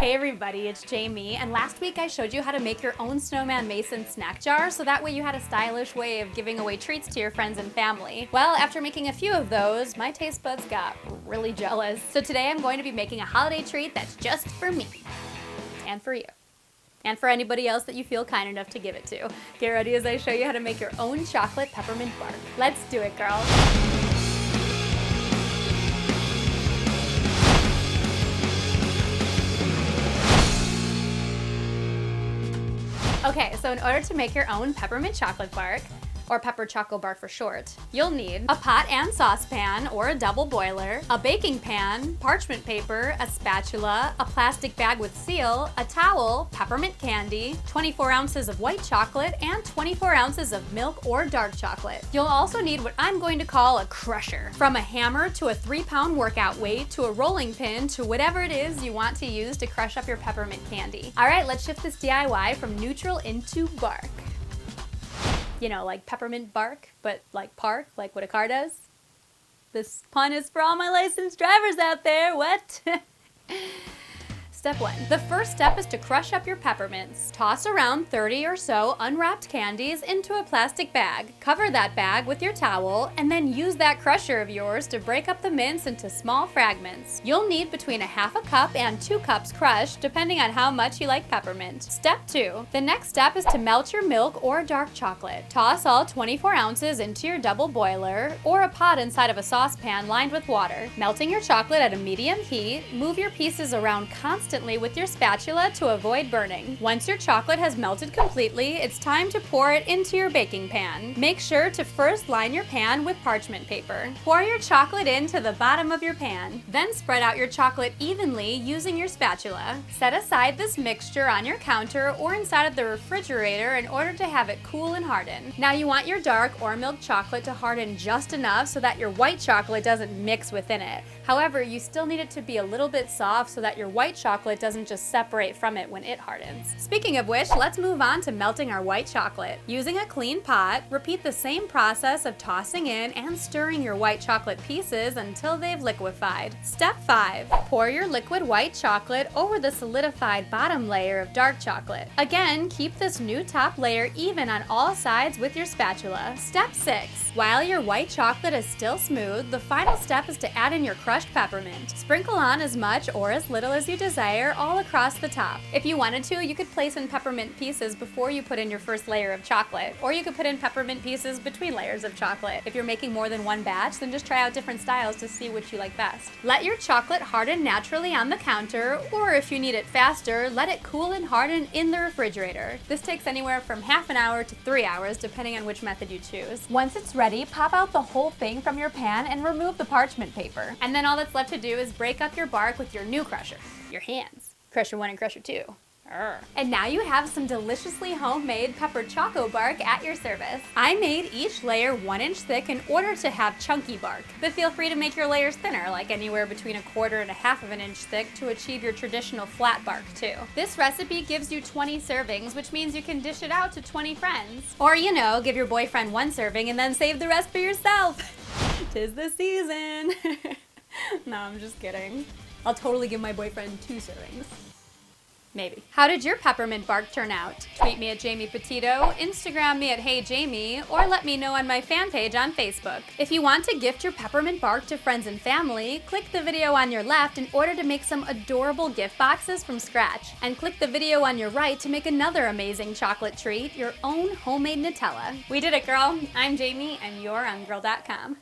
Hey everybody, it's Jamie, and last week I showed you how to make your own snowman mason snack jar so that way you had a stylish way of giving away treats to your friends and family. Well, after making a few of those, my taste buds got really jealous. So today I'm going to be making a holiday treat that's just for me. And for you. And for anybody else that you feel kind enough to give it to. Get ready as I show you how to make your own chocolate peppermint bark. Let's do it, girl. Okay, so in order to make your own peppermint chocolate bark, or pepper choco bark for short, you'll need a pot and saucepan or a double boiler, a baking pan, parchment paper, a spatula, a plastic bag with seal, a towel, peppermint candy, 24 ounces of white chocolate, and 24 ounces of milk or dark chocolate. You'll also need what I'm going to call a crusher. From a hammer to a 3-pound workout weight to a rolling pin to whatever it is you want to use to crush up your peppermint candy. All right, let's shift this DIY from neutral into bark. You know, like peppermint bark, but like park, like what a car does. This pun is for all my licensed drivers out there, what? Step 1. The first step is to crush up your peppermints. Toss around 30 or so unwrapped candies into a plastic bag. Cover that bag with your towel and then use that crusher of yours to break up the mints into small fragments. You'll need between a half a cup and 2 cups crushed, depending on how much you like peppermint. Step 2. The next step is to melt your milk or dark chocolate. Toss all 24 ounces into your double boiler or a pot inside of a saucepan lined with water. Melting your chocolate at a medium heat, move your pieces around constantly with your spatula to avoid burning. Once your chocolate has melted completely, it's time to pour it into your baking pan. Make sure to first line your pan with parchment paper. Pour your chocolate into the bottom of your pan. Then spread out your chocolate evenly using your spatula. Set aside this mixture on your counter or inside of the refrigerator in order to have it cool and harden. Now you want your dark or milk chocolate to harden just enough so that your white chocolate doesn't mix within it. However, you still need it to be a little bit soft so that your white chocolate doesn't just separate from it when it hardens. Speaking of which, let's move on to melting our white chocolate. Using a clean pot, repeat the same process of tossing in and stirring your white chocolate pieces until they've liquefied. Step 5. Pour your liquid white chocolate over the solidified bottom layer of dark chocolate. Again, keep this new top layer even on all sides with your spatula. Step 6. While your white chocolate is still smooth, the final step is to add in your crushed peppermint. Sprinkle on as much or as little as you desire all across the top. If you wanted to, you could place in peppermint pieces before you put in your first layer of chocolate, or you could put in peppermint pieces between layers of chocolate. If you're making more than one batch, then just try out different styles to see which you like best. Let your chocolate harden naturally on the counter, or if you need it faster, let it cool and harden in the refrigerator. This takes anywhere from half an hour to 3 hours, depending on which method you choose. Once it's ready, pop out the whole thing from your pan and remove the parchment paper. And then all that's left to do is break up your bark with your new crusher, your hands. Crusher 1 and Crusher 2. And now you have some deliciously homemade pepper choco bark at your service. I made each layer 1 inch thick in order to have chunky bark, but feel free to make your layers thinner, like anywhere between 1/4 and 1/2 of an inch thick to achieve your traditional flat bark too. This recipe gives you 20 servings, which means you can dish it out to 20 friends. Or, you know, give your boyfriend 1 serving and then save the rest for yourself. 'Tis the season. No, I'm just kidding. I'll totally give my boyfriend 2 servings. Maybe. How did your peppermint bark turn out? Tweet me at Jamie Petito, Instagram me at HeyJamie, or let me know on my fan page on Facebook. If you want to gift your peppermint bark to friends and family, click the video on your left in order to make some adorable gift boxes from scratch. And click the video on your right to make another amazing chocolate treat, your own homemade Nutella. We did it, girl. I'm Jamie, and you're on Gurl.com.